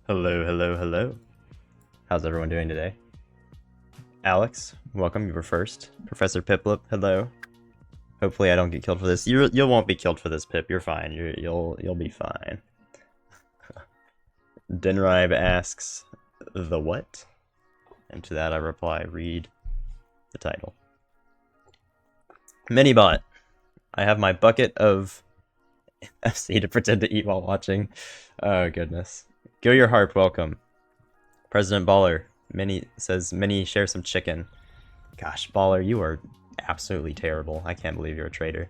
Hello, hello, hello. How's everyone doing today? Alex, welcome. You were first. Professor Piplip, hello. Hopefully, I don't get killed for this. You won't be killed for this, Pip. You're fine. You'll be fine. Denribe asks, "The what?" And to that I reply, "Read the title." Minibot, I have my bucket of FC to pretend to eat while watching. Oh goodness. Go your harp, welcome. President Baller, Mini share some chicken. Gosh, Baller, you are absolutely terrible. I can't believe you're a traitor.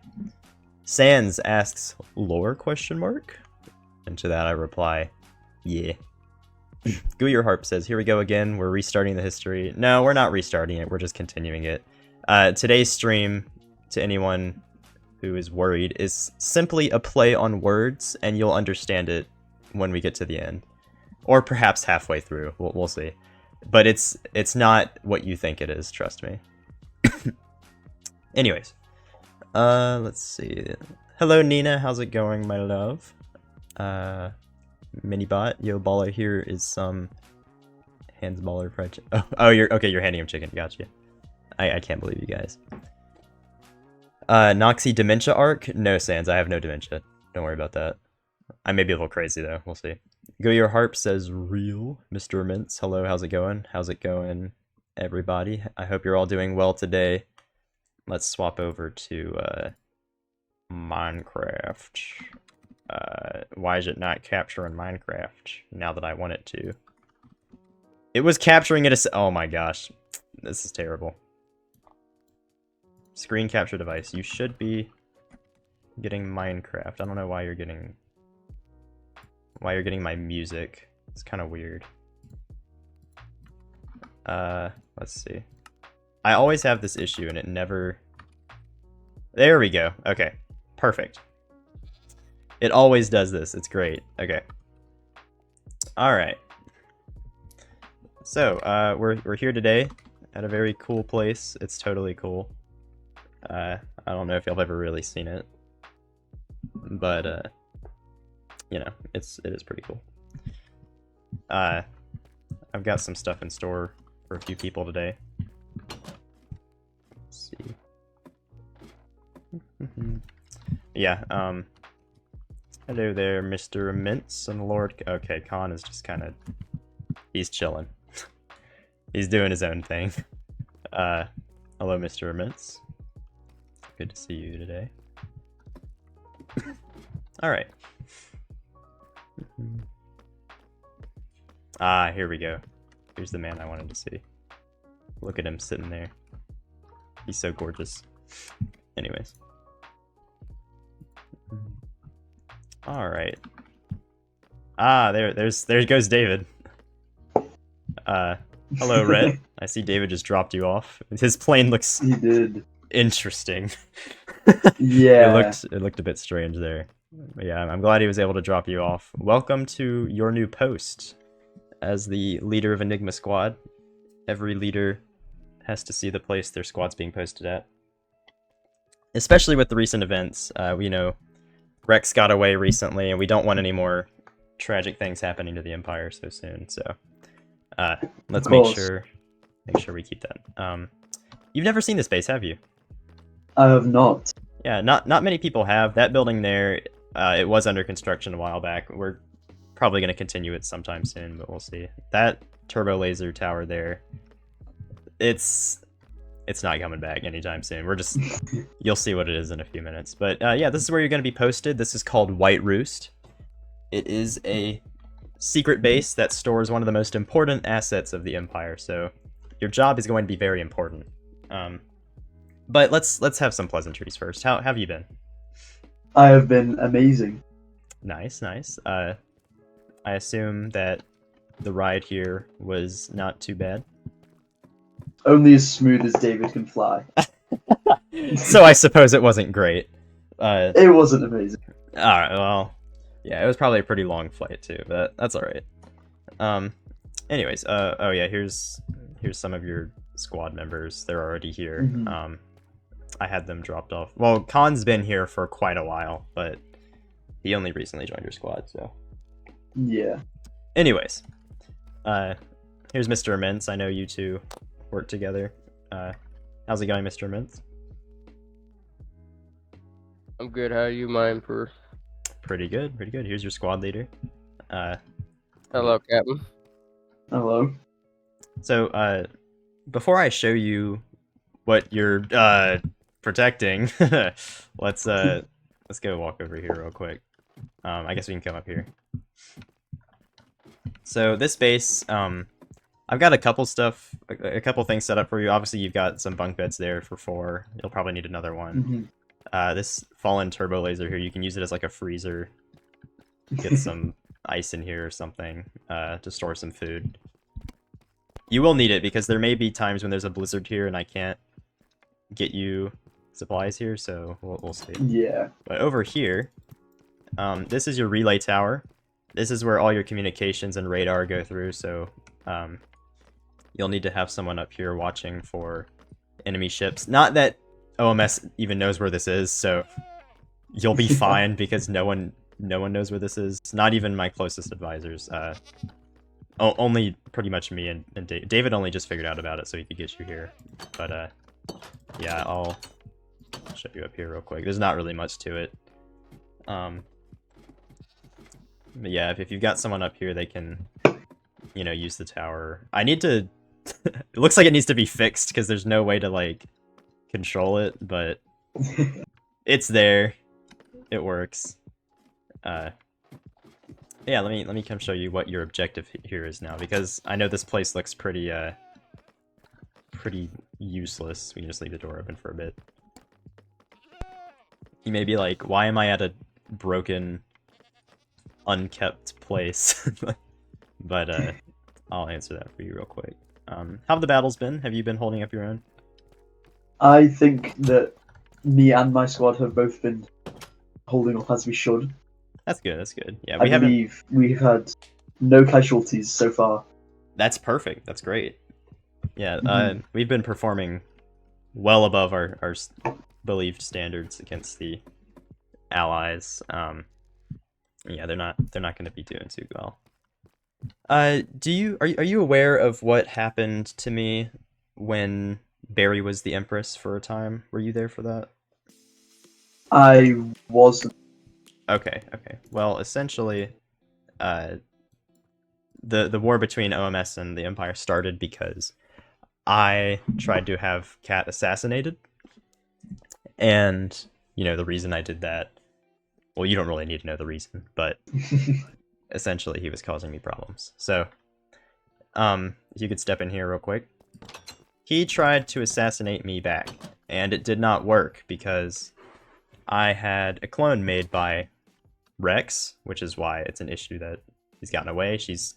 Sans asks, lore question mark? And to that I reply, yeah. Go your harp says, here we go again, we're restarting the history. No, we're not restarting it, we're just continuing it. Today's stream, to anyone who is worried, is simply a play on words, and you'll understand it when we get to the end. Or perhaps halfway through, we'll see. But it's not what you think it is, trust me. Anyways, let's see. Hello Nina, how's it going, my love? Minibot, yo Baller, here is some hands Baller fried chicken. Oh, you're handing him chicken, gotcha. I can't believe you guys. Noxy dementia arc? No, Sans, I have no dementia. Don't worry about that. I may be a little crazy though, we'll see. Go Your Harp says, real. Mr. Mints, hello, how's it going? How's it going, everybody? I hope you're all doing well today. Let's swap over to Minecraft. Why is it not capturing Minecraft now that I want it to? It was capturing it as— oh my gosh. This is terrible. Screen capture device. You should be getting Minecraft. I don't know why you're getting my music. It's kind of weird. Let's see. I always have this issue and it never— there we go. Okay, perfect. It always does this. It's great. Okay. All right. So, we're here today at a very cool place. It's totally cool. I don't know if y'all have ever really seen it, but you know, it is pretty cool. I've got some stuff in store for a few people today. Let's see. Yeah, hello there, Mr. Mints and Lord— okay, Khan is just kind of— he's chilling. He's doing his own thing. Hello, Mr. Mints. Good to see you today. Alright. Ah, here we go. Here's the man I wanted to see. Look at him sitting there. He's so gorgeous. Anyways. Alright. Ah, there goes David. Hello, Red. I see David just dropped you off. His plane looks— he did. Interesting. Yeah. It looked a bit strange there. But yeah, I'm glad he was able to drop you off. Welcome to your new post as the leader of Enigma Squad. Every leader has to see the place their squad's being posted at. Especially with the recent events. You know, Rex got away recently, and we don't want any more tragic things happening to the Empire so soon. So let's make sure we keep that. You've never seen this base, have you? I have not. Yeah, not many people have. That building there, it was under construction a while back. We're probably going to continue it sometime soon, but we'll see. That turbo laser tower there, it's not coming back anytime soon. We're just— you'll see what it is in a few minutes. But yeah, this is where you're going to be posted. This is called White Roost. It is a secret base that stores one of the most important assets of the Empire, so your job is going to be very important. But let's have some pleasantries first. How have you been? I have been amazing. Nice, nice. I assume that the ride here was not too bad. Only as smooth as David can fly. So I suppose it wasn't great. It wasn't amazing. Alright, well, yeah, it was probably a pretty long flight too, but that's alright. Anyways, oh yeah, here's some of your squad members. They're already here. Mm-hmm. I had them dropped off. Well, Khan's been here for quite a while, but he only recently joined your squad, so. Yeah. Anyways, here's Mr. Immense. I know you two work together. How's it going, Mr. Immense? I'm good. How are you, my Emperor? Pretty good, pretty good. Here's your squad leader. Hello, Captain. Hello. So, before I show you what you're protecting, let's go walk over here real quick. I guess we can come up here. So this base, I've got a couple things set up for you. Obviously, you've got some bunk beds there for 4. You'll probably need another one. This fallen turbo laser here, you can use it as like a freezer. Get some ice in here or something to store some food. You will need it because there may be times when there's a blizzard here and I can't get you supplies here, so we'll see. Yeah. But over here, this is your relay tower. This is where all your communications and radar go through, so you'll need to have someone up here watching for enemy ships. Not that OMS even knows where this is, so you'll be fine because no one knows where this is. Not even my closest advisors. Only pretty much me and David only just figured out about it so he could get you here. But yeah, I'll show you up here real quick. There's not really much to it. But yeah, if you've got someone up here, they can, you know, use the tower. I need to... it looks like it needs to be fixed because there's no way to, like, control it, but it's there. It works. Yeah, let me come show you what your objective here is now, because I know this place looks pretty useless. We can just leave the door open for a bit. You may be like, why am I at a broken, unkept place? But I'll answer that for you real quick. How have the battles been? Have you been holding up your own? I think that me and my squad have both been holding up as we should. That's good, that's good. Yeah, I believe we've had no casualties so far. That's perfect, that's great. Yeah, we've been performing well above our believed standards against the allies. Yeah, they're not going to be doing too well. Are you aware of what happened to me when Barry was the Empress for a time? Were you there for that? I wasn't. Okay. Well, essentially, the war between OMS and the Empire started because I tried to have Cat assassinated. And, you know, the reason I did that, well, you don't really need to know the reason, but essentially he was causing me problems. So, if you could step in here real quick. He tried to assassinate me back, and it did not work because I had a clone made by Rex, which is why it's an issue that he's gotten away. She's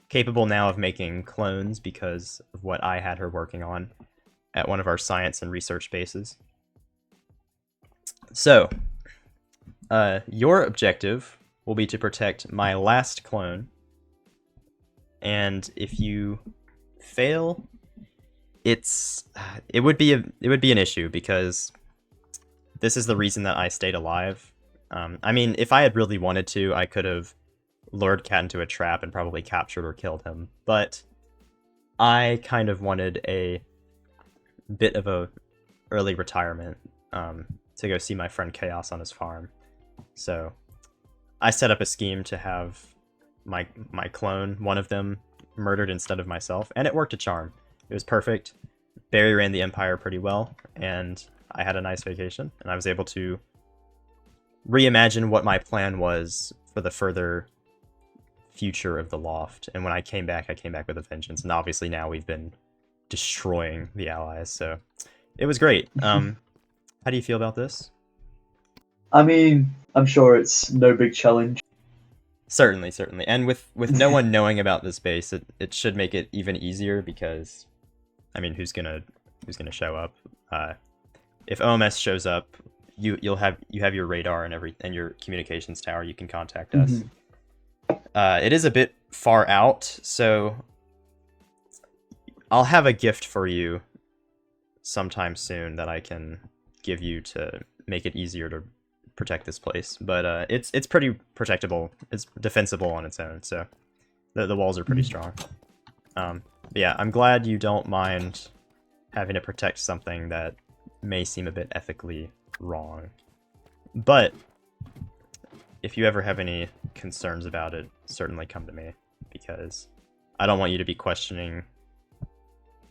capable now of making clones because of what I had her working on at one of our science and research bases. So, your objective will be to protect my last clone, and if you fail, it would be an issue because this is the reason that I stayed alive. I mean, if I had really wanted to, I could have lured Cat into a trap and probably captured or killed him, but I kind of wanted a bit of a early retirement to go see my friend Chaos on his farm. So I set up a scheme to have my clone, one of them, murdered instead of myself, and it worked a charm. It was perfect. Barry ran the Empire pretty well, and I had a nice vacation, and I was able to reimagine what my plan was for the further future of the Loft. And when I came back with a vengeance, and obviously now we've been destroying the allies, so it was great. How do you feel about this? I mean, I'm sure it's no big challenge. Certainly. And with no one knowing about this base, it should make it even easier because, I mean, who's gonna show up? If OMS shows up, you have your radar and your communications tower. You can contact us. It is a bit far out, so I'll have a gift for you sometime soon that I can give you to make it easier to protect this place. But it's pretty protectable. It's defensible on its own. So The walls are pretty strong. But yeah, I'm glad you don't mind having to protect something that may seem a bit ethically wrong. But if you ever have any concerns about it, certainly come to me, because I don't want you to be questioning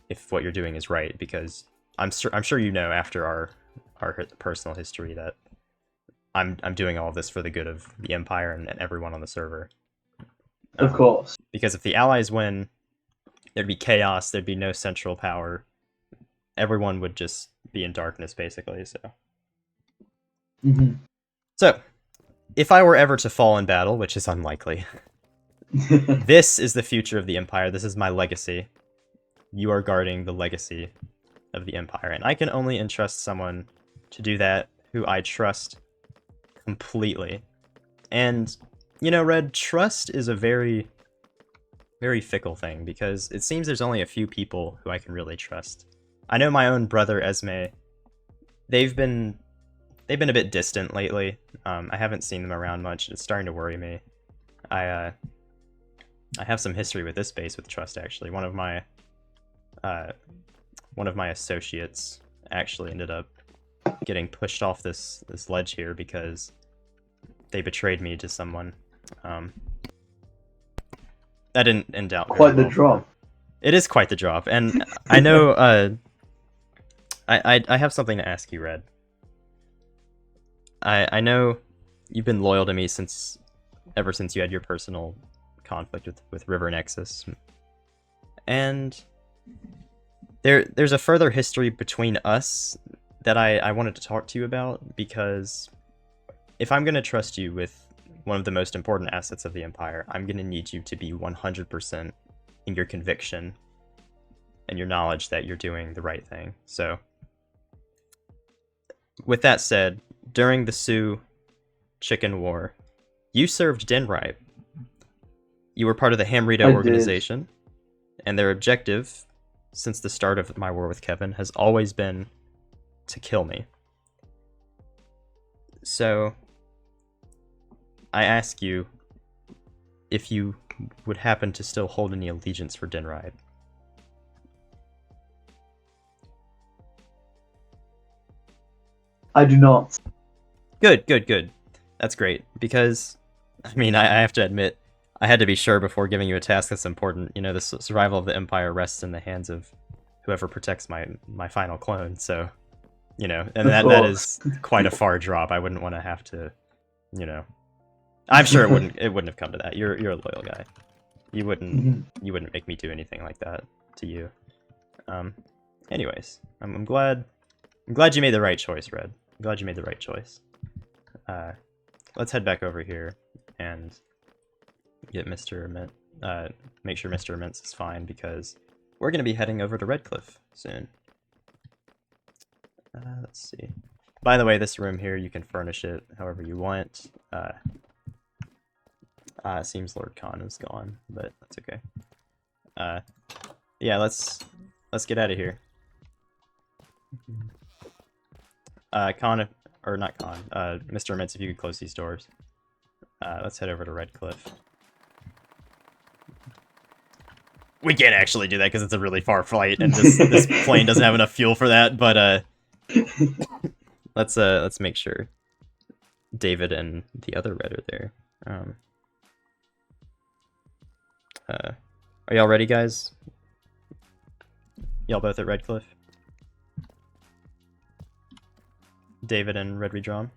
if what you're doing is right, because I'm sure you know after our personal history that I'm doing all of this for the good of the Empire and everyone on the server. Of course. Because if the Allies win, there'd be chaos, there'd be no central power. Everyone would just be in darkness, basically, so. So, if I were ever to fall in battle, which is unlikely, this is the future of the Empire. This is my legacy. You are guarding the legacy of the Empire, and I can only entrust someone to do that who I trust completely. And, you know, Red, trust is a very, very fickle thing, because it seems there's only a few people who I can really trust. I know my own brother, Esme, they've been a bit distant lately. I haven't seen them around much. It's starting to worry me. I have some history with this base with trust, actually. One of my associates actually ended up getting pushed off this ledge here because they betrayed me to someone. That didn't end out Quite the well. drop. It is quite the drop, and I know I have something to ask you, Red. I know you've been loyal to me ever since you had your personal conflict with River Nexus, and there's a further history between us that I wanted to talk to you about, because if I'm going to trust you with one of the most important assets of the Empire, I'm going to need you to be 100% in your conviction and your knowledge that you're doing the right thing. So, with that said, during the Sioux Chicken War, you served Denright. You were part of the Hamrito organization, and their objective, since the start of my war with Kevin, has always been to kill me. So, I ask you if you would happen to still hold any allegiance for Denright. I do not. Good. That's great, because, I mean, I have to admit, I had to be sure before giving you a task that's important. You know, the survival of the Empire rests in the hands of whoever protects my final clone, so, you know, and that is quite a far drop. I wouldn't want to have to, you know, I'm sure it wouldn't have come to that. You're a loyal guy. You wouldn't make me do anything like that to you. Anyways, I'm glad you made the right choice, Red. I'm glad you made the right choice. Let's head back over here and get Mr. Mint, make sure Mr. Mintz is fine, because we're going to be heading over to Redcliffe soon. Let's see. By the way, this room here, you can furnish it however you want. It seems Lord Khan is gone, but that's okay. Yeah, let's get out of here. Khan, or not Khan, Mr. Mintz, if you could close these doors. Let's head over to Redcliffe. We can't actually do that because it's a really far flight, and this plane doesn't have enough fuel for that. But let's make sure David and the other Red are there. Are y'all ready, guys? Y'all both at Redcliffe? David and RedRedrawn?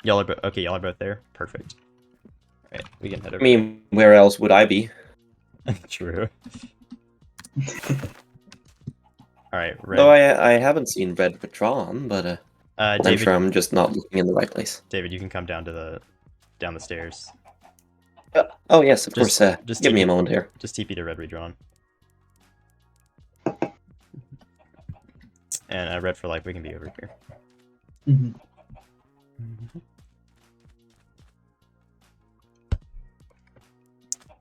Y'all are okay. Y'all are both there. Perfect. All right, we can head over. I mean, where else would I be? True. All right, Red. Though I haven't seen RedRedrawn, but I'm David, sure I'm just not looking in the right place. David, you can come down the stairs. Oh yes, of Just- course. just Give me TP a moment here. Just TP to RedRedrawn. And Red4Life, we can be over here.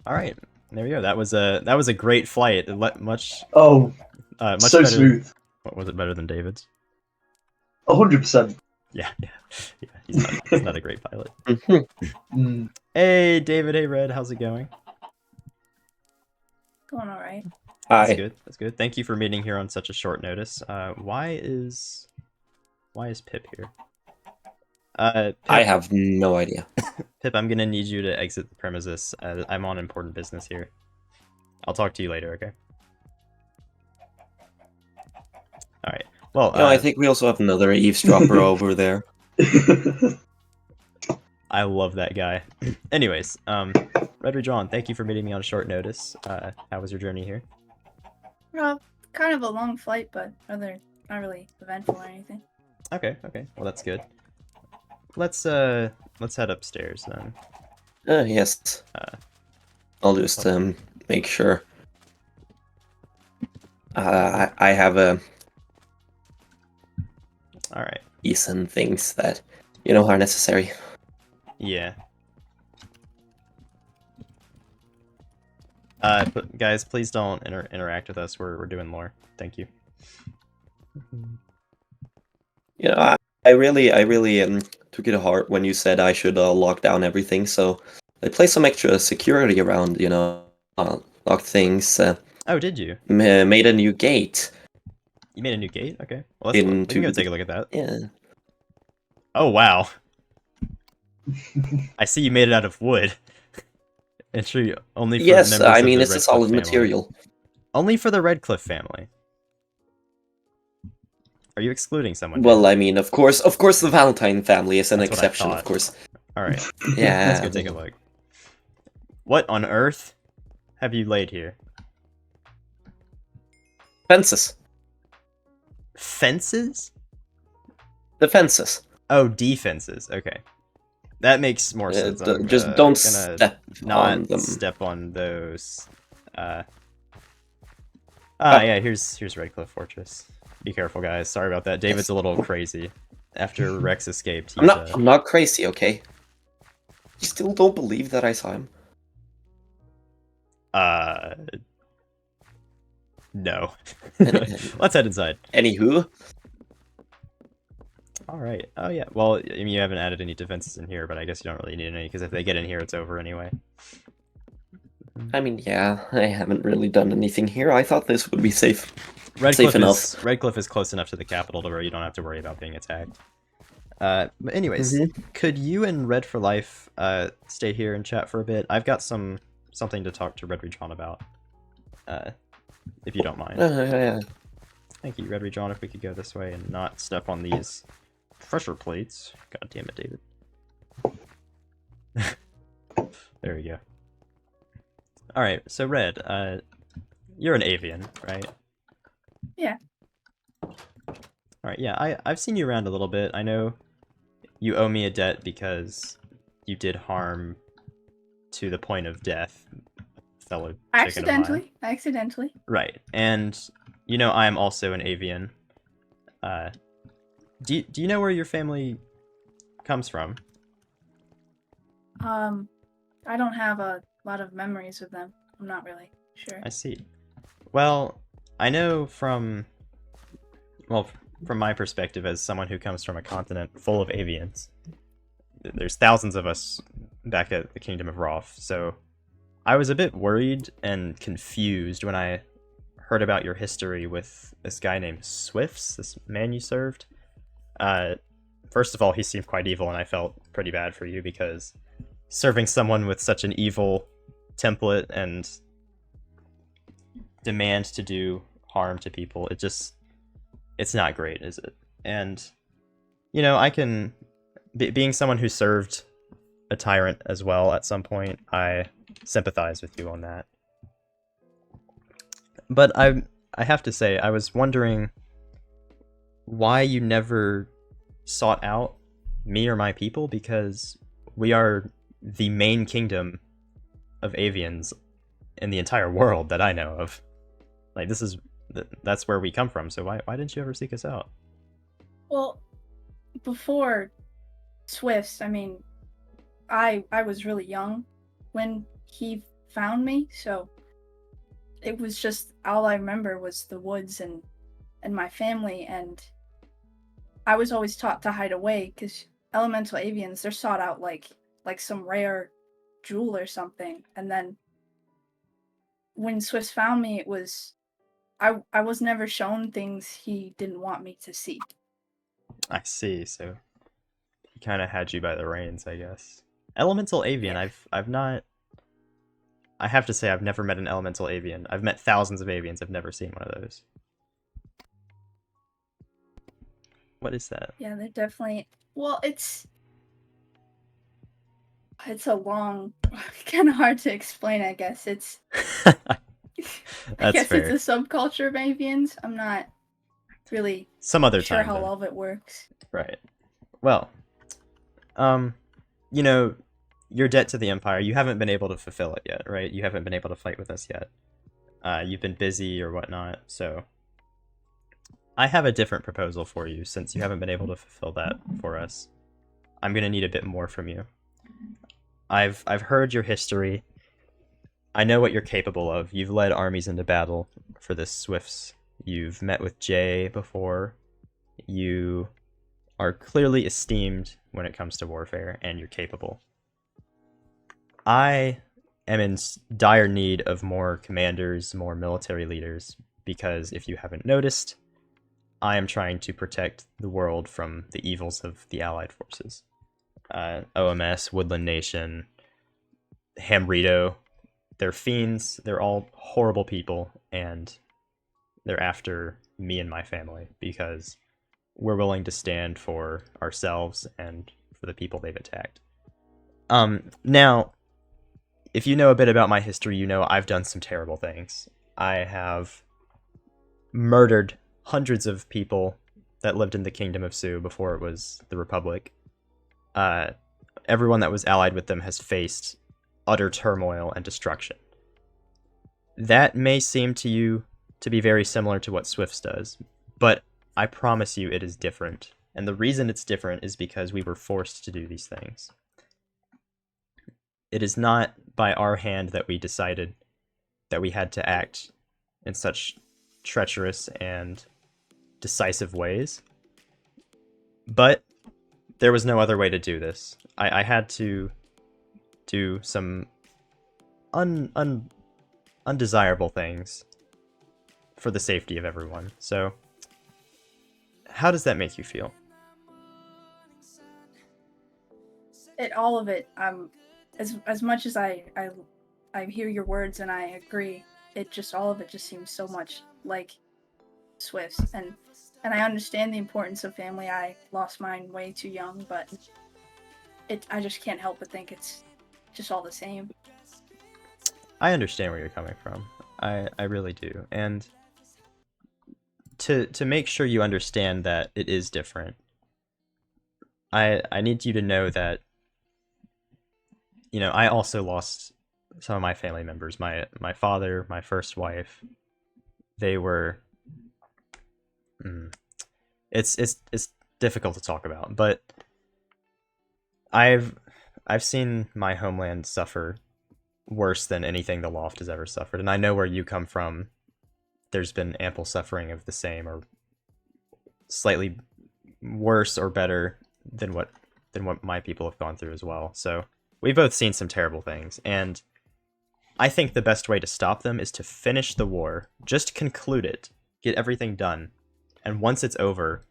All right, there we go. That was a great flight. Much Oh, much so better. smooth. What was it better than David's? 100%. Yeah. He's not a great pilot. Mm. Hey, David. Hey, Red. How's it going? Going all right. That's Hi. good. That's good. Thank you for meeting here on such a short notice. Why is Pip here? Pip, I have no idea. Pip, I'm gonna need you to exit the premises. I'm on important business here. I'll talk to you later, okay? All right. Well, I think we also have another eavesdropper over there. I love that guy. Anyways, RedRedrawn, thank you for meeting me on short notice. How was your journey here? Well, kind of a long flight, but not really eventful or anything. Okay. Well, that's good. Let's head upstairs then. Yes. I'll just make sure. I have All right. decent things that are necessary. Yeah. Guys, please don't interact with us. We're doing lore. Thank you. I really took it to heart when you said I should lock down everything. So I placed some extra security around, locked things. Oh, did you? Made a new gate. You made a new gate? Okay. Well, we can go take a look at that. Yeah. Oh, wow. I see you made it out of wood. Entry only for Yes, members I of mean the it's a Redcliffe solid family. material. Only for the Redcliffe family. Are you excluding someone? Well, David? I mean, of course, the Valentine family is an That's what I exception, of thought. course. All right. Yeah. Let's go take a look. What on earth have you laid here? Fences. Fences? The fences. Oh, defenses. Okay. That makes more sense. I'm Just don't gonna step not on them. step on those. Yeah, here's Redcliffe Fortress. Be careful, guys. Sorry about that. David's a little crazy. After Rex escaped, he's, I'm not crazy, okay? You still don't believe that I saw him? No. Let's head inside. Anywho. Alright. Oh, yeah. Well, I mean, you haven't added any defenses in here, but I guess you don't really need any, because if they get in here, it's over anyway. I mean, yeah, I haven't really done anything here. I thought this would be safe. Redcliffe safe enough. Redcliffe is close enough to the capital to where you don't have to worry about being attacked. But anyways, could you and Red4Life stay here and chat for a bit? I've got something to talk to RedRedrawn about. If you don't mind. Thank you, RedRedrawn. If we could go this way and not step on these pressure plates. God damn it, David. There we go. Alright, so Red, you're an avian, right? Yeah. Alright, yeah, I've seen you around a little bit. I know you owe me a debt because you did harm to the point of death, fellow chicken of mine. Accidentally. Right, and you know I am also an avian. Do you know where your family comes from? I don't have a lot of memories with them. I'm not really sure. I see. Well, I know from my perspective as someone who comes from a continent full of avians, there's thousands of us back at the Kingdom of Roth, so I was a bit worried and confused when I heard about your history with this guy named Swifts, this man you served. First of all, he seemed quite evil, and I felt pretty bad for you because serving someone with such an evil template and demand to do harm to people, it's not great, is it? And, you know, I can, being someone who served a tyrant as well at some point, I sympathize with you on that. But I have to say, I was wondering why you never sought out me or my people, because we are the main kingdom of avians in the entire world that I know of. Like, that's where we come from, so why didn't you ever seek us out? Well, before Swifts, I mean, I was really young when he found me, so it was just all I remember was the woods and my family, and I was always taught to hide away because elemental avians, they're sought out like some rare jewel or something. And then when Swift found me, it was I was never shown things he didn't want me to see. I see. So he kind of had you by the reins, I guess. Elemental avian. Yeah. I've not. I have to say I've never met an elemental avian. I've met thousands of avians. I've never seen one of those. What is that? Yeah, they're definitely. Well, it's a long, kind of hard to explain. I guess it's. I guess fair. it's a subculture of avians. I'm not really Some other sure time. how then. all of it works. Right. Well, you know, your debt to the Empire, you haven't been able to fulfill it yet, right? You haven't been able to fight with us yet. You've been busy or whatnot, so I have a different proposal for you since you haven't been able to fulfill that for us. I'm gonna need a bit more from you. I've heard your history. I know what you're capable of. You've led armies into battle for the Swifts. You've met with Jay before. You are clearly esteemed when it comes to warfare, and you're capable. I am in dire need of more commanders, more military leaders, because if you haven't noticed, I am trying to protect the world from the evils of the Allied forces. OMS, Woodland Nation, Hamrito, they're fiends, they're all horrible people, and they're after me and my family, because we're willing to stand for ourselves and for the people they've attacked. Now, if you know a bit about my history, you know I've done some terrible things. I have murdered hundreds of people that lived in the Kingdom of Su before it was the Republic. Everyone that was allied with them has faced utter turmoil and destruction. That may seem to you to be very similar to what Swift's does, but I promise you it is different. And the reason it's different is because we were forced to do these things. It is not by our hand that we decided that we had to act in such treacherous and decisive ways. But there was no other way to do this. I had to do some undesirable things for the safety of everyone. So, how does that make you feel? All of it. As much as I hear your words and I agree, all of it just seems so much like Swift's, and I understand the importance of family. I lost mine way too young, but I just can't help but think it's just all the same. I understand where you're coming from. I really do. And to make sure you understand that it is different, I need you to know that, you know, I also lost some of my family members. My father, my first wife, they were it's difficult to talk about, but I've seen my homeland suffer worse than anything the Loft has ever suffered, and I know where you come from. There's been ample suffering of the same or slightly worse or better than what my people have gone through as well. So we've both seen some terrible things, and I think the best way to stop them is to finish the war, just conclude it, get everything done, and once it's over,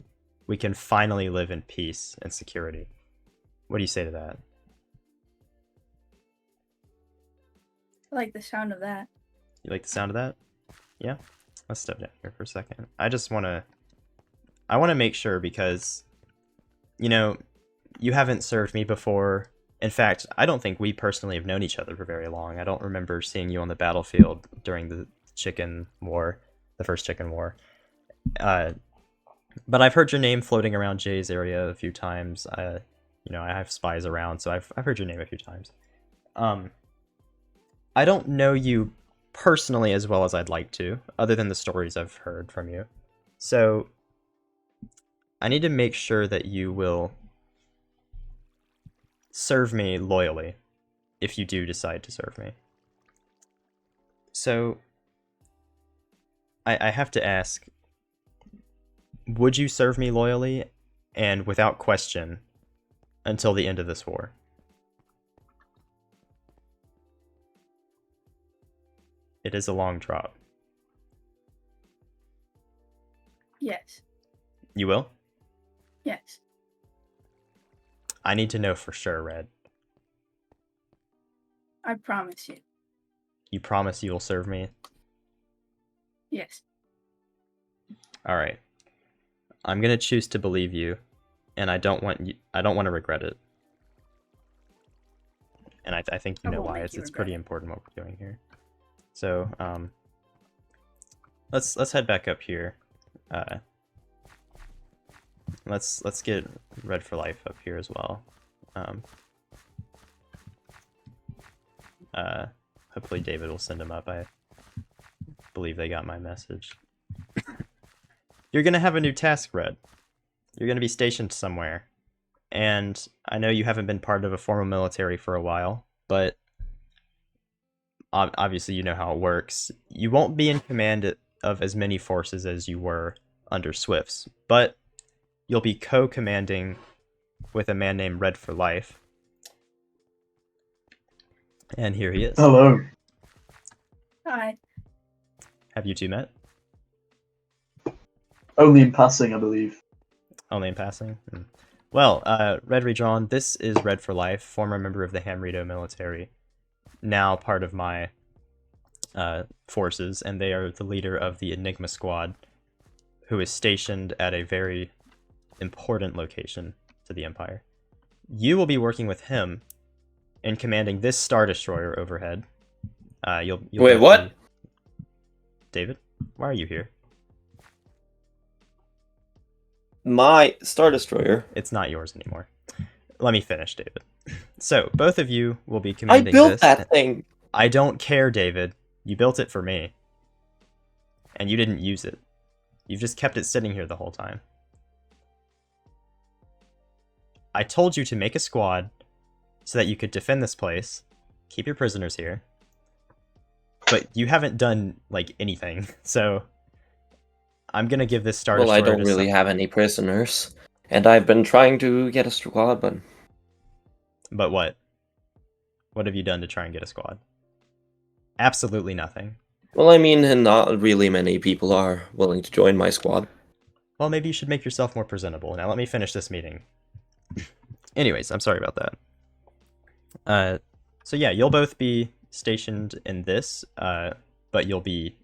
we can finally live in peace and security. What do you say to that? I like the sound of that. You like the sound of that? Yeah? Let's step down here for a second. I want to make sure because, you know, you haven't served me before. In fact, I don't think we personally have known each other for very long. I don't remember seeing you on the battlefield during the Chicken War, the first Chicken War. But I've heard your name floating around Jay's area a few times. You know, I have spies around, so I've heard your name a few times. I don't know you personally as well as I'd like to, other than the stories I've heard from you. So I need to make sure that you will serve me loyally if you do decide to serve me. So I have to ask, would you serve me loyally and without question until the end of this war. It is a long drop. Yes. You will? Yes. I need to know for sure, Red. I promise you. You promise you will serve me? Yes. Alright. I'm gonna choose to believe you, and I don't want to regret it. And I think you I know won't why. make It's you it's regret pretty it. important what we're doing here. So, let's head back up here. Let's get Red4Life up here as well. Hopefully David will send him up. I believe they got my message. You're gonna have a new task, Red. You're gonna be stationed somewhere. And I know you haven't been part of a formal military for a while, but obviously you know how it works. You won't be in command of as many forces as you were under Swifts, but you'll be co-commanding with a man named Red4Life. And here he is. Hello. Hi. Have you two met? Only in passing, I believe. Only in passing? Well, RedRedrawn, this is Red4Life, former member of the Hamrito military, now part of my forces, and they are the leader of the Enigma squad, who is stationed at a very important location to the Empire. You will be working with him in commanding this Star Destroyer overhead. You'll Wait, what? David, why are you here? My Star Destroyer. It's not yours anymore. Let me finish, David. So, both of you will be I commanding built this. that thing. I don't care, David. You built it for me. And you didn't use it. You've just kept it sitting here the whole time. I told you to make a squad so that you could defend this place, keep your prisoners here. But you haven't done, like, anything. So, I'm gonna give this Star Well, I Destroyer don't to really have any prisoners. And I've been trying to get a squad, but... But what? What have you done to try and get a squad? Absolutely nothing. Well, I mean, not really many people are willing to join my squad. Well, maybe you should make yourself more presentable. Now let me finish this meeting. Anyways, I'm sorry about that. So yeah, you'll both be stationed in this, but you'll be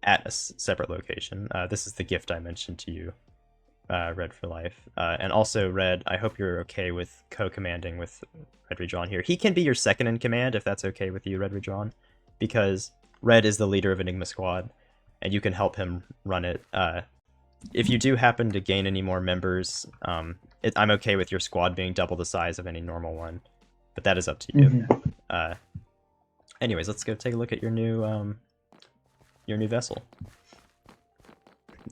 at a separate location. This is the gift I mentioned to you, Red4Life. And also, Red, I hope you're okay with co-commanding with RedRedrawn here. He can be your second in command, if that's okay with you, RedRedrawn, because Red is the leader of Enigma Squad, and you can help him run it. If you do happen to gain any more members, I'm okay with your squad being double the size of any normal one, but that is up to you. Anyways, let's go take a look at your new vessel.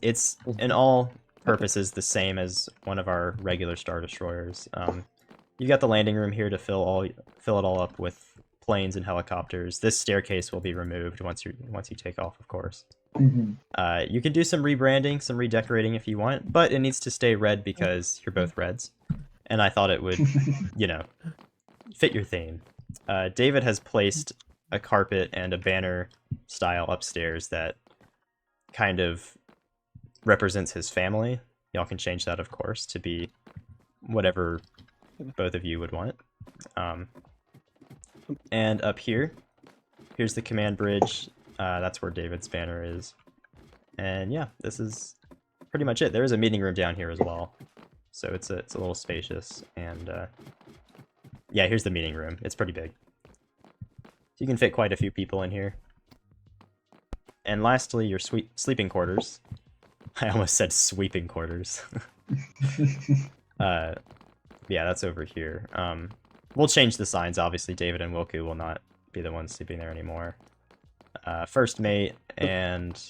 It's, in all purposes, the same as one of our regular Star Destroyers. You got the landing room here to fill it all up with planes and helicopters. This staircase will be removed once you take off, of course. You can do some rebranding, some redecorating if you want, but it needs to stay red because you're both reds. And I thought it would, fit your theme. David has placed a carpet and a banner style upstairs that kind of represents his family. Y'all can change that, of course, to be whatever both of you would want. And up here's the command bridge. That's where David's banner is. And yeah, this is pretty much it. There is a meeting room down here as well, so it's a little spacious. And yeah, here's the meeting room. It's pretty big. You can fit quite a few people in here. And lastly, your sleeping quarters. I almost said sweeping quarters. Yeah, that's over here. We'll change the signs. Obviously, David and Wilku will not be the ones sleeping there anymore. First mate and...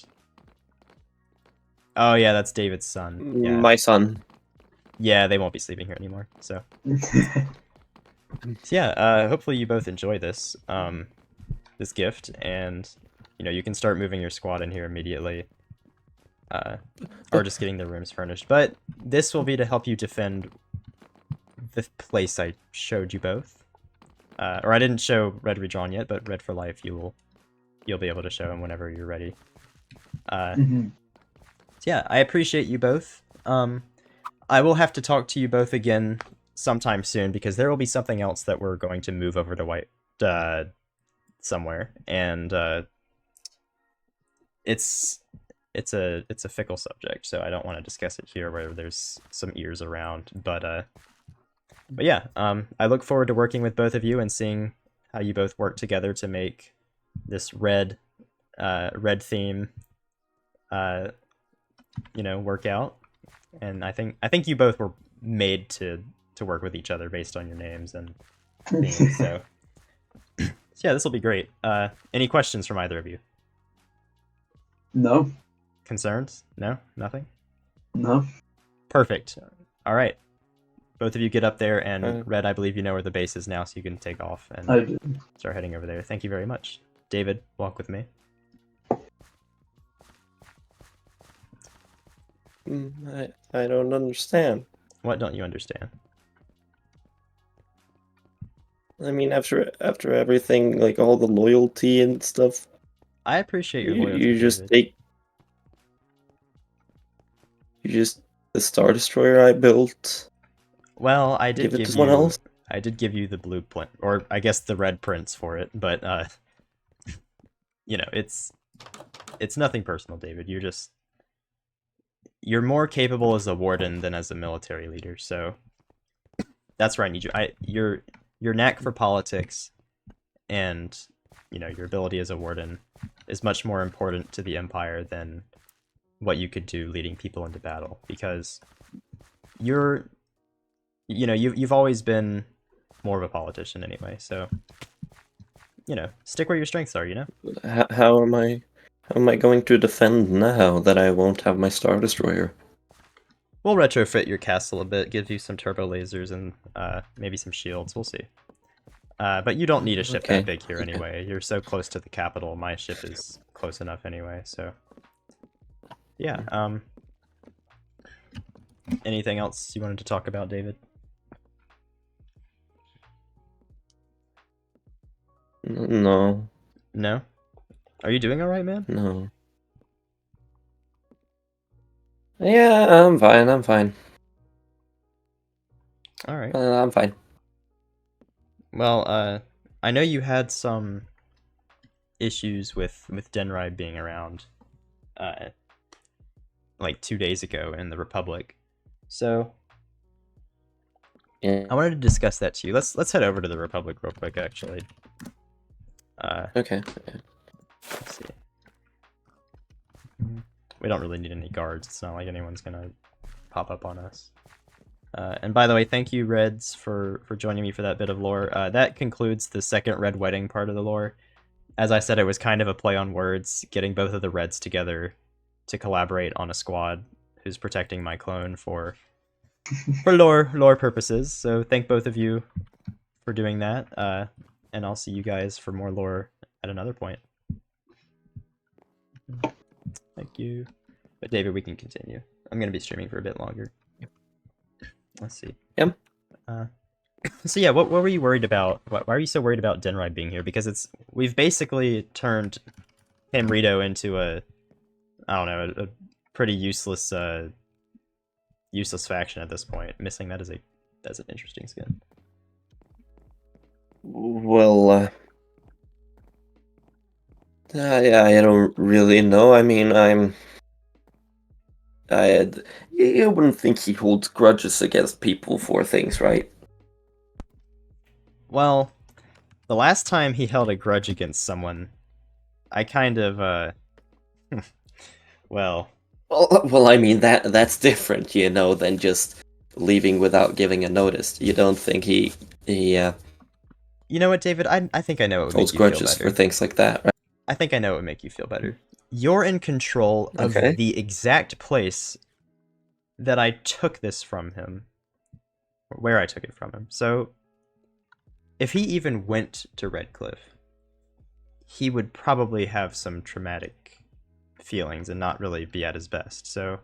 Oh yeah, that's David's son. Yeah. My son. Yeah, they won't be sleeping here anymore. So yeah, hopefully you both enjoy this this gift, and you can start moving your squad in here immediately. or just getting their rooms furnished. But this will be to help you defend the place I showed you both. Or I didn't show RedRedrawn yet, but Red4Life you'll be able to show him whenever you're ready. So yeah, I appreciate you both. I will have to talk to you both again sometime soon because there will be something else that we're going to move over to somewhere, and it's a fickle subject, so I don't want to discuss it here where there's some ears around. But yeah, I look forward to working with both of you and seeing how you both work together to make this red theme, work out. And I think you both were made to work with each other based on your names and themes. So yeah, this will be great. Any questions from either of you? No. Concerns? No? Nothing? No. Perfect. All right. Both of you get up there, and Okay. Red, I believe you know where the base is now, so you can take off and I do. start heading over there. Thank you very much. David, walk with me. I don't understand. What don't you understand? I mean, after everything, like all the loyalty and stuff, I appreciate your you, loyalty, you just David. the Star Destroyer I built. Well, I did Give it give to someone you... else? I did give you the blueprint, or I guess the red prints for it, but, it's nothing personal, David. You're more capable as a warden than as a military leader, so that's where I need you. Your knack for politics and, your ability as a warden is much more important to the Empire than what you could do leading people into battle, because you've always been more of a politician anyway, so stick where your strengths are. How am I going to defend now that I won't have my Star Destroyer? We'll retrofit your castle a bit, give you some turbo lasers and maybe some shields. We'll see. But you don't need a ship Okay. that big here anyway. You're so close to the capital. My ship is close enough anyway. So yeah. Anything else you wanted to talk about, David? No, No? Are you doing all right, man? no. Yeah, I'm fine. All right. I'm fine. Well, I know you had some issues with Denrai being around, like 2 days ago in the Republic. So Yeah. I wanted to discuss that to you. Let's head over to the Republic real quick, actually. Okay. Let's see. We don't really need any guards. It's not like anyone's gonna pop up on us. And by the way, thank you, Reds, for joining me for that bit of lore. That concludes the second Red Wedding part of the lore. As I said, it was kind of a play on words, getting both of the Reds together to collaborate on a squad who's protecting my clone for lore purposes. So thank both of you for doing that. And I'll see you guys for more lore at another point. Thank you. But David, we can continue. I'm going to be streaming for a bit longer. Let's see. Yep. So yeah, what were you worried about? Why are you so worried about Denrai being here? Because we've basically turned Hamrito into a pretty useless faction at this point. Missing that is an interesting skin. Well, I don't really know. I mean, you wouldn't think he holds grudges against people for things, right? Well, the last time he held a grudge against someone, I kind of well, I mean that's different, than just leaving without giving a notice. You don't think he you know what, David? I think I know what would holds make you feel grudges better. for things like that, right? I think I know what would make you feel better. You're in control of Okay. the exact place that I took this from him, or where I took it from him. So, if he even went to Redcliffe, he would probably have some traumatic feelings and not really be at his best. So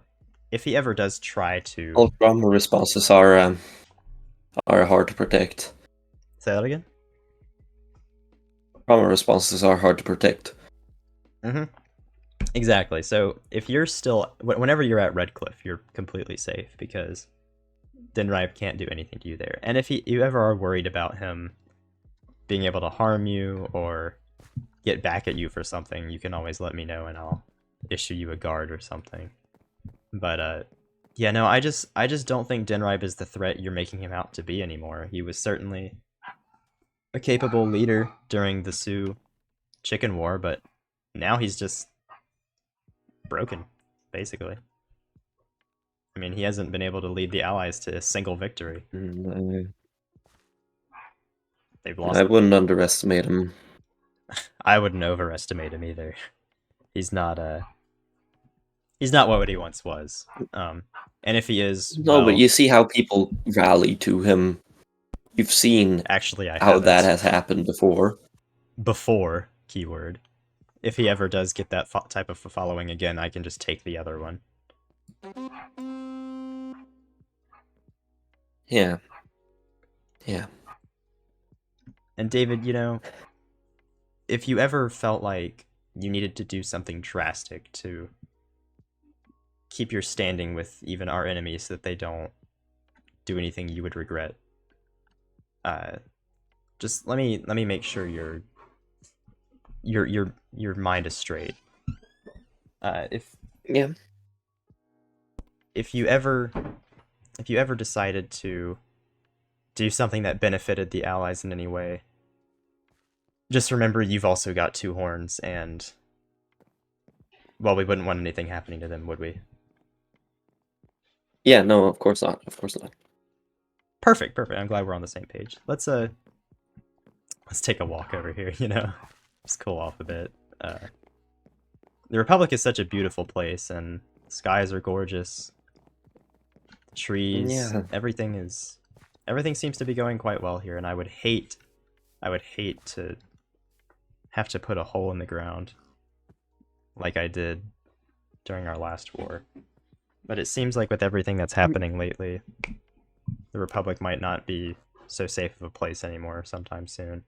if he ever does try to All trauma responses are hard to protect. say that again. Trauma responses are hard to protect. Exactly. So if you're still, whenever you're at Redcliffe, you're completely safe because Denrive can't do anything to you there. And if you ever are worried about him being able to harm you or get back at you for something, you can always let me know and I'll issue you a guard or something. But yeah, no, I just don't think Denrive is the threat you're making him out to be anymore. He was certainly a capable leader during the Sioux Chicken War, but now he's just broken, basically. I mean, he hasn't been able to lead the Allies to a single victory. They've lost. I wouldn't underestimate him. I wouldn't overestimate him either. He's not what he once was. And if he is, No, well, but you see how people rally to him. You've seen actually, I how haven't. that has happened before. Before, keyword. If he ever does get that type of following again, I can just take the other one. Yeah. And David, you know, if you ever felt like you needed to do something drastic to keep your standing with even our enemies so that they don't do anything you would regret, just let me make sure your mind is straight. If you ever decided to do something that benefited the Allies in any way, just remember you've also got two horns, and well, we wouldn't want anything happening to them, would we? Yeah, no, of course not. Of course not. Perfect. I'm glad we're on the same page. Let's take a walk over here, you know? Just cool off a bit. The Republic is such a beautiful place, and skies are gorgeous. Trees, Yeah. everything seems to be going quite well here, and I would hate to have to put a hole in the ground like I did during our last war. But it seems like with everything that's happening lately, the Republic might not be so safe of a place anymore sometime soon.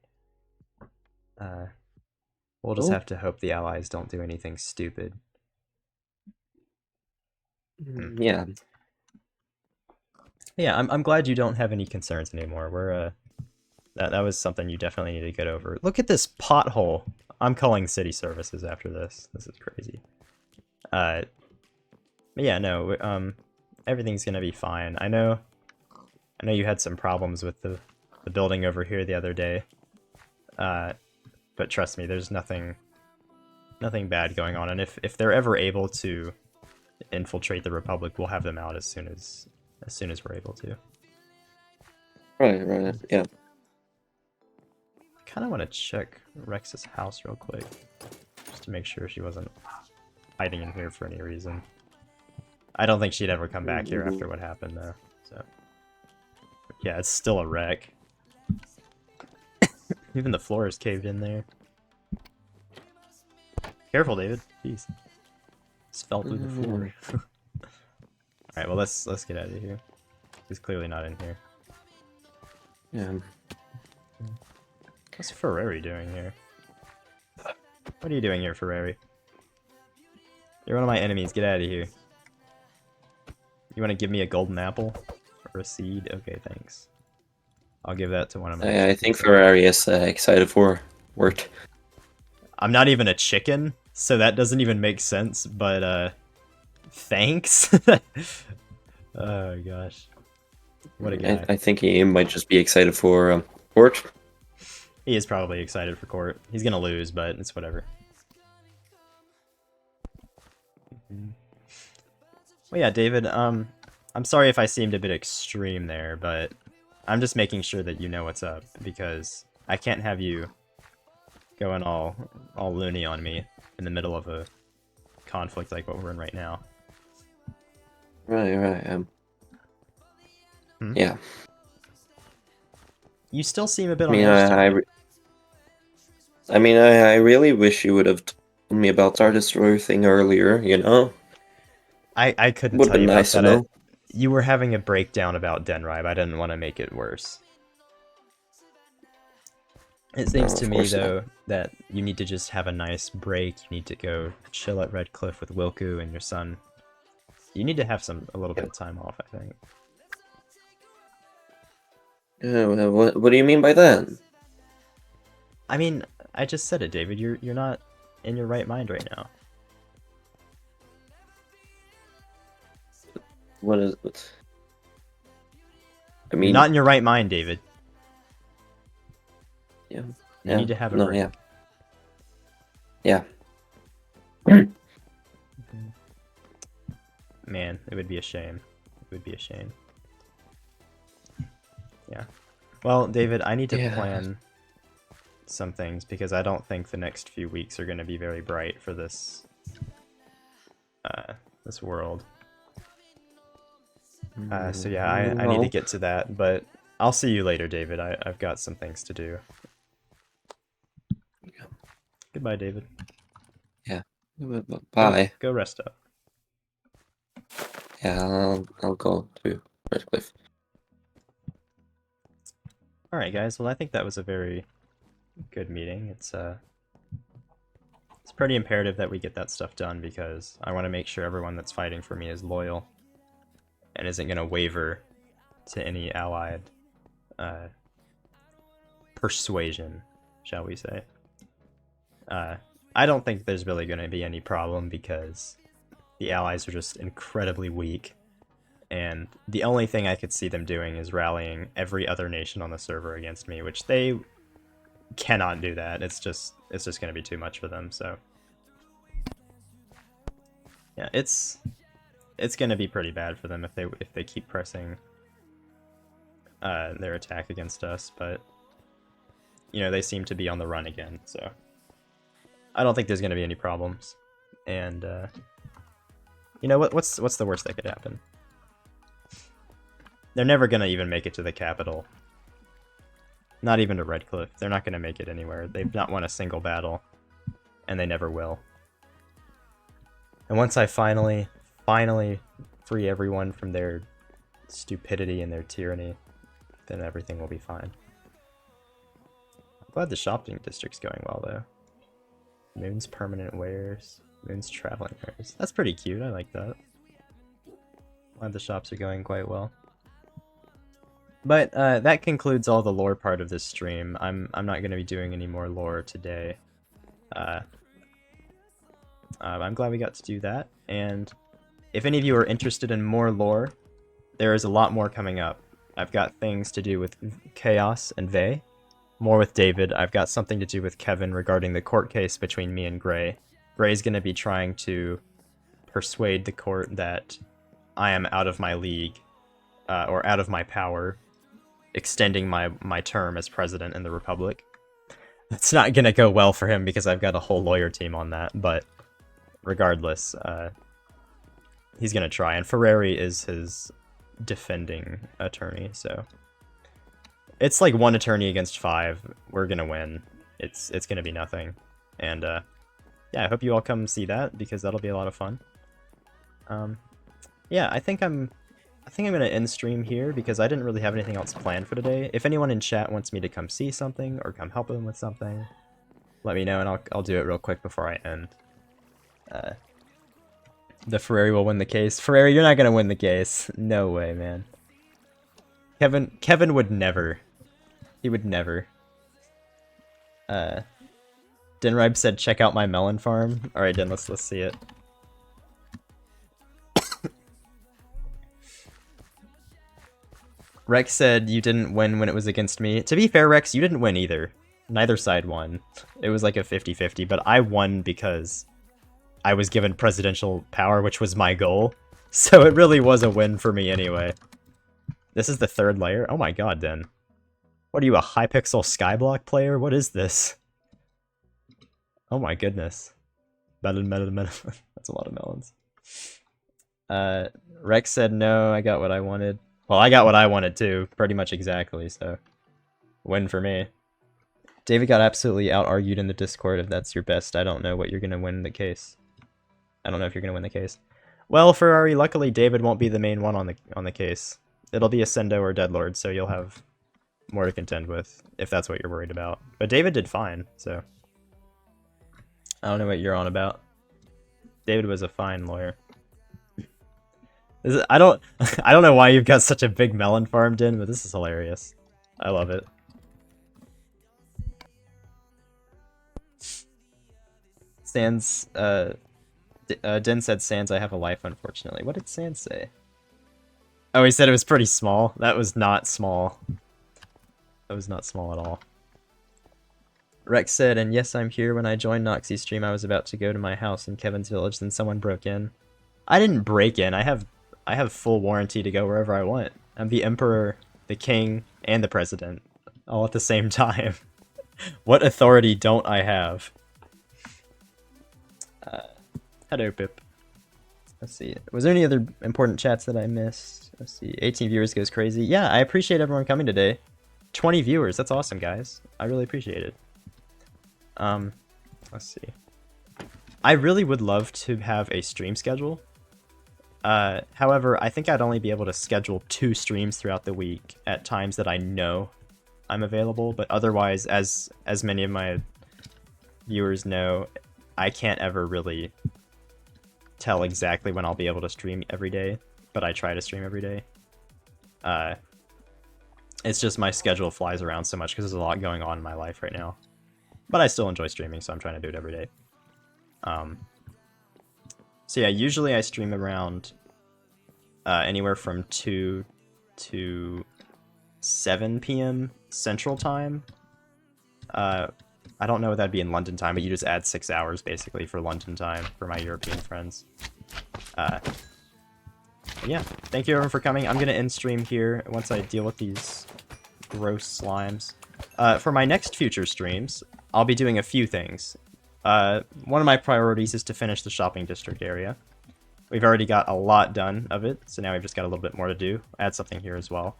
We'll just have to hope the Allies don't do anything stupid. Yeah. Yeah, I'm glad you don't have any concerns anymore. That was something you definitely need to get over. Look at this pothole. I'm calling city services after this. This is crazy. But yeah, no, everything's gonna be fine. I know you had some problems with the building over here the other day. But trust me, there's nothing bad going on. And if they're ever able to infiltrate the Republic, we'll have them out as soon as we're able to. Right, yeah. I kind of want to check Rex's house real quick, just to make sure she wasn't hiding in here for any reason. I don't think she'd ever come back here after what happened, though. So yeah, it's still a wreck. Even the floor is caved in there. Careful, David. Jeez. Just fell through the floor. Alright, well, let's get out of here. He's clearly not in here. Yeah. What's Ferrari doing here? What are you doing here, Ferrari? You're one of my enemies. Get out of here. You want to give me a golden apple? Or a seed? Okay, thanks. I'll give that to one of my... I think Ferrari is excited for work. I'm not even a chicken, so that doesn't even make sense, but, thanks? Oh, gosh. What a guy. I think he might just be excited for work. He is probably excited for court. He's gonna lose, but it's whatever. Well, yeah, David, I'm sorry if I seemed a bit extreme there, but I'm just making sure that you know what's up, because I can't have you going all loony on me in the middle of a conflict like what we're in right now. Right. Yeah. You still seem a bit I on mean, edge to me. I really wish you would have me about Star Destroyer thing earlier, you know? I couldn't Would've tell been you nice about to that. know. You were having a breakdown about Denribe. I didn't want to make it worse. It seems No, to of me, course not. though, that you need to just have a nice break. You need to go chill at Red Cliff with Wilku and your son. You need to have a little bit of time off, I think. What do you mean by that? I mean, I just said it, David. You're not in your right mind right now. What is it? I You're mean, not in your right mind, David. yeah. You need to have a no, break. Yeah. Man, it would be a shame. It would be a shame. Yeah. Well, David, I need to Yeah. plan some things because I don't think the next few weeks are going to be very bright for this this world. So yeah, I need to get to that, but I'll see you later, David. I've got some things to do. Goodbye, David. Yeah. Bye. Go rest up. Yeah, I'll go to Redcliffe. Alright, guys. Well, I think that was a very good meeting. It's pretty imperative that we get that stuff done because I want to make sure everyone that's fighting for me is loyal and isn't going to waver to any allied persuasion, shall we say. I don't think there's really going to be any problem because the allies are just incredibly weak, and the only thing I could see them doing is rallying every other nation on the server against me, which they cannot do that. It's just going to be too much for them. So yeah, it's going to be pretty bad for them if they keep pressing their attack against us. But you know, they seem to be on the run again, so I don't think there's going to be any problems. And you know what's the worst that could happen? They're never going to even make it to the capital. Not even to Redcliffe. They're not going to make it anywhere. They've not won a single battle, and they never will. And once I finally free everyone from their stupidity and their tyranny, then everything will be fine. I'm glad the shopping district's going well, though. Moon's permanent wares. Moon's traveling wares. That's pretty cute. I like that. Glad the shops are going quite well. But that concludes all the lore part of this stream. I'm not going to be doing any more lore today. I'm glad we got to do that. And if any of you are interested in more lore, there is a lot more coming up. I've got things to do with Chaos and Vey. More with David. I've got something to do with Kevin regarding the court case between me and Gray. Gray's going to be trying to persuade the court that I am out of my league, or out of my power, extending my term as president in the Republic. It's not going to go well for him because I've got a whole lawyer team on that, but regardless, he's going to try. And Ferrari is his defending attorney, so it's like 1 attorney against 5. We're gonna win. It's gonna be nothing. And yeah, I hope you all come see that because that'll be a lot of fun. Yeah, I think I'm gonna end stream here because I didn't really have anything else planned for today. If anyone in chat wants me to come see something or come help them with something, let me know and I'll do it real quick before I end. The Ferrari will win the case. Ferrari, you're not gonna win the case. No way, man. Kevin would never. He would never. Denribe said, check out my melon farm. Alright, Den, let's see it. Rex said you didn't win when it was against me. To be fair, Rex, you didn't win either. Neither side won. It was like a 50-50, but I won because I was given presidential power, which was my goal. So it really was a win for me anyway. This is the 3rd layer? Oh my god, Den. What are you, a Hypixel Skyblock player? What is this? Oh my goodness. Melon. That's a lot of melons. Rex said no, I got what I wanted. Well, I got what I wanted too, pretty much exactly, so win for me. David got absolutely out-argued in the Discord. If that's your best, I don't know what you're gonna win the case. I don't know if you're gonna win the case. Well, Ferrari, luckily David won't be the main one on the case. It'll be Ascendo or Deadlord, so you'll have more to contend with, if that's what you're worried about. But David did fine, so I don't know what you're on about. David was a fine lawyer. I don't know why you've got such a big melon farmed in, but this is hilarious. I love it. Sans, Din said, Sans, I have a life, unfortunately. What did Sans say? Oh, he said it was pretty small. That was not small. That was not small at all. Rex said, and yes, I'm here. When I joined Noxie's stream, I was about to go to my house in Kevin's village, then someone broke in. I didn't break in. I have full warranty to go wherever I want. I'm the Emperor, the King, and the President, all at the same time. What authority don't I have? Hello, Pip. Let's see. Was there any other important chats that I missed? Let's see. 18 viewers goes crazy. Yeah, I appreciate everyone coming today. 20 viewers. That's awesome, guys. I really appreciate it. Let's see. I really would love to have a stream schedule. However, I think I'd only be able to schedule 2 streams throughout the week at times that I know I'm available, but otherwise, as many of my viewers know, I can't ever really tell exactly when I'll be able to stream every day, but I try to stream every day. It's just my schedule flies around so much because there's a lot going on in my life right now. But I still enjoy streaming, so I'm trying to do it every day. So yeah, usually I stream around anywhere from 2 to 7 p.m. Central Time. I don't know what that'd be in London time, but you just add 6 hours basically for London time for my European friends. Yeah, thank you everyone for coming. I'm going to end stream here once I deal with these gross slimes. For my next future streams, I'll be doing a few things. One of my priorities is to finish the shopping district area. We've already got a lot done of it, so now we've just got a little bit more to do. Add something here as well.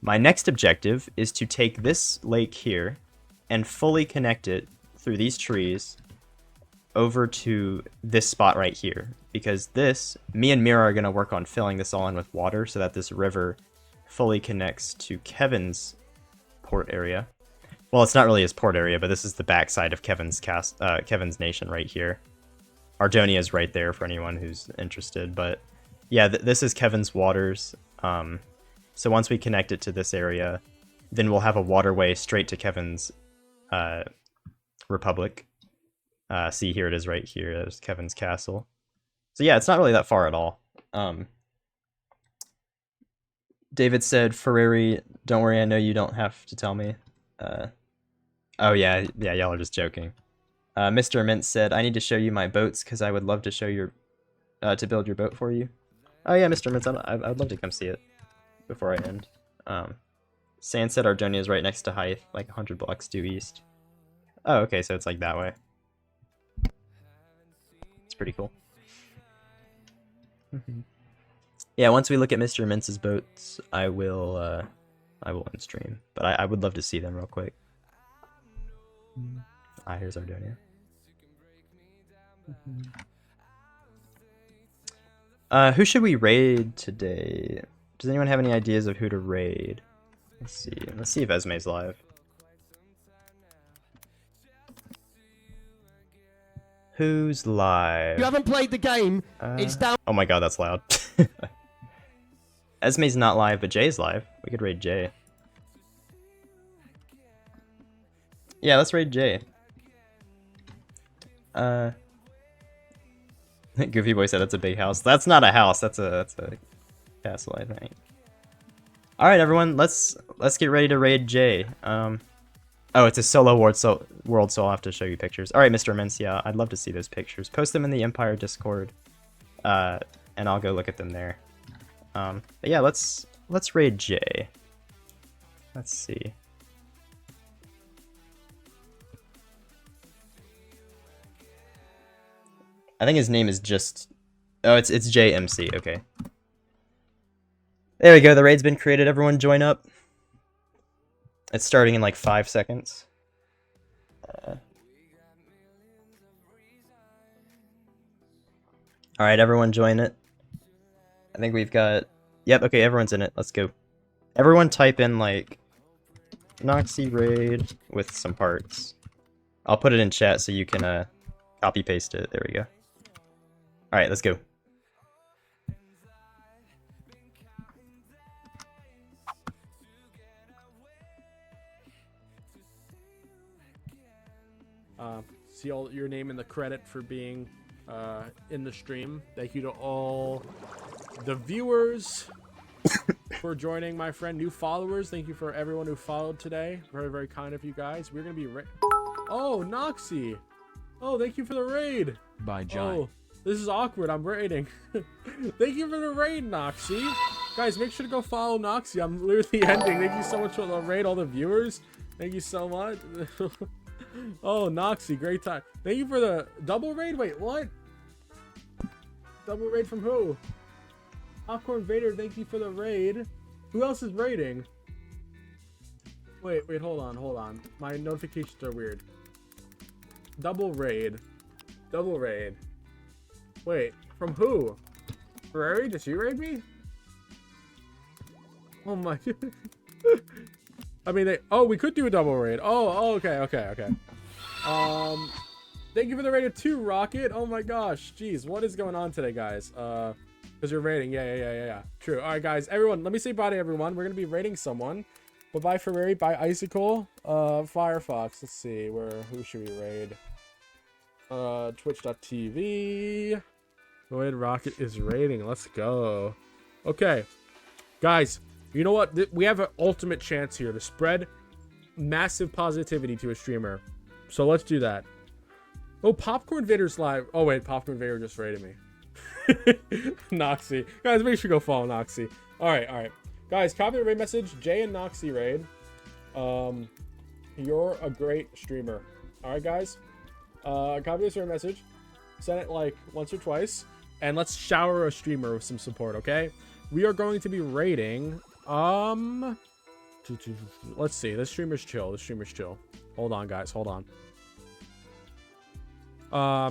My next objective is to take this lake here and fully connect it through these trees over to this spot right here. Because this, me and Mira are going to work on filling this all in with water so that this river fully connects to Kevin's port area. Well, it's not really his port area, but this is the backside of Kevin's nation right here. Ardonia is right there for anyone who's interested, but yeah, this is Kevin's waters. So once we connect it to this area, then we'll have a waterway straight to Kevin's republic. See, here it is right here. There's Kevin's castle. So yeah, it's not really that far at all. David said, Ferrari, don't worry, I know you don't have to tell me. Oh yeah, y'all are just joking. Mr. Mint said, I need to show you my boats because I would love to show your, to build your boat for you. Oh yeah, Mr. Mint, I'd love to come see it before I end. Sand said Ardonia is right next to Hythe, like 100 blocks due east. Oh, okay, so it's like that way. It's pretty cool. Yeah, once we look at Mr. Mince's boats, I will end stream. But I would love to see them real quick. Here's Ardonia. Who should we raid today? Does anyone have any ideas of who to raid? Let's see. Let's see if Esme's live. Who's live? You haven't played the game. It's down. Oh my god, that's loud. Esme's not live, but Jay's live. We could raid Jay. Yeah, let's raid Jay. Goofy Boy said that's a big house. That's not a house. That's a castle, I think. All right, everyone. Let's get ready to raid Jay. Oh, it's a solo world, so I'll have to show you pictures. All right, Mr. Immense, yeah, I'd love to see those pictures. Post them in the Empire Discord, and I'll go look at them there. But yeah, let's raid Jay. Let's see. I think his name is just... Oh, it's JMC, okay. There we go, the raid's been created. Everyone join up. It's starting in like 5 seconds. Alright, everyone join it. I think we've got... Yep, okay, everyone's in it. Let's go. Everyone type in, like, Noxy raid with some parts. I'll put it in chat so you can copy paste it. There we go. Alright, let's go. See all your name in the credit for being in the stream. Thank you to all the viewers for joining, my friend. New followers, thank you for everyone who followed today. Very, very kind of you guys. We're gonna be oh, Noxy. Oh, thank you for the raid. By John. Oh, this is awkward. I'm raiding. Thank you for the raid, Noxy. Guys, make sure to go follow Noxy. I'm literally ending. Thank you so much for the raid, all the viewers. Thank you so much. Oh, Noxy, great time. Thank you for the double raid. Wait, what? Double raid from who? Popcorn Vader, thank you for the raid. Who else is raiding? Wait, hold on. My notifications are weird. Double raid. Double raid. Wait, from who? Ferrari, did she raid me? Oh my. I mean, we could do a double raid. Oh, okay. Thank you for the raid of 2, Rocket. Oh my gosh, jeez, what is going on today, guys? Because you're raiding, yeah. True. All right, guys, everyone, let me say bye to everyone. We're gonna be raiding someone. Bye, Ferrari. Bye, Icicle. Firefox. Let's see, who should we raid? Twitch.tv. Go ahead, Rocket is raiding. Let's go. Okay, guys. You know what? We have an ultimate chance here to spread massive positivity to a streamer. So let's do that. Oh, Popcorn Vader's live. Oh, wait. Popcorn Vader just raided me. Noxy. Guys, make sure you go follow Noxy. All right. Guys, copy the raid message. Jay and Noxy raid. You're a great streamer. All right, guys. Copy this raid message. Send it like once or twice. And let's shower a streamer with some support, okay? We are going to be raiding... let's see. This streamer's chill. Hold on, guys. Hold on.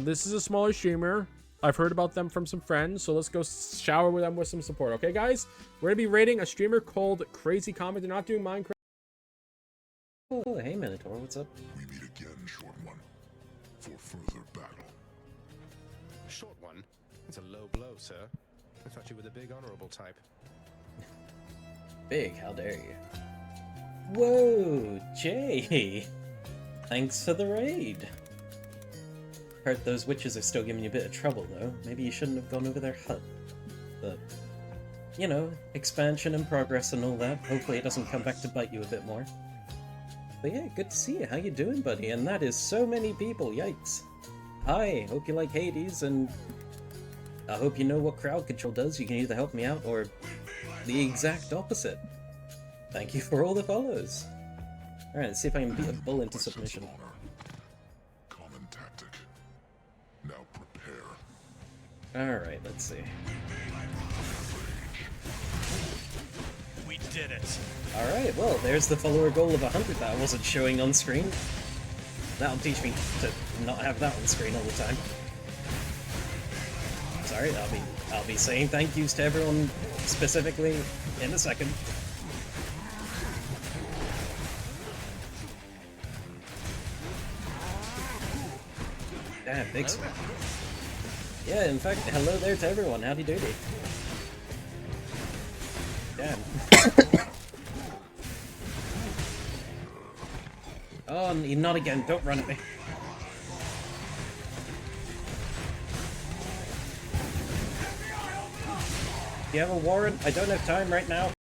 This is a smaller streamer. I've heard about them from some friends, so let's go shower with them with some support. Okay, guys? We're gonna be raiding a streamer called Crazy Comet. They're not doing Minecraft. Oh, hey, Minotaur. What's up? We meet again, Short One, for further battle. Short One? It's a low blow, sir. I thought you were the big honorable type. Big, how dare you? Whoa, Jay! Thanks for the raid. Heard those witches are still giving you a bit of trouble, though. Maybe you shouldn't have gone over their hut. But, you know, expansion and progress and all that. Hopefully it doesn't come back to bite you a bit more. But yeah, good to see you. How you doing, buddy? And that is so many people, yikes. Hi, hope you like Hades, and I hope you know what crowd control does. You can either help me out, or the exact opposite. Thank you for all the follows. Alright, let's see if I can beat a bull into submission. Common tactic. Now prepare. Alright, let's see. We did it. Alright, well, there's the follower goal of 100 that I wasn't showing on screen. That'll teach me to not have that on screen all the time. Sorry, I'll be saying thank yous to everyone specifically in a second. Damn, big spot. Yeah, in fact, hello there to everyone. Howdy doody. Damn. Oh, not again. Don't run at me. Do you have a warrant? I don't have time right now.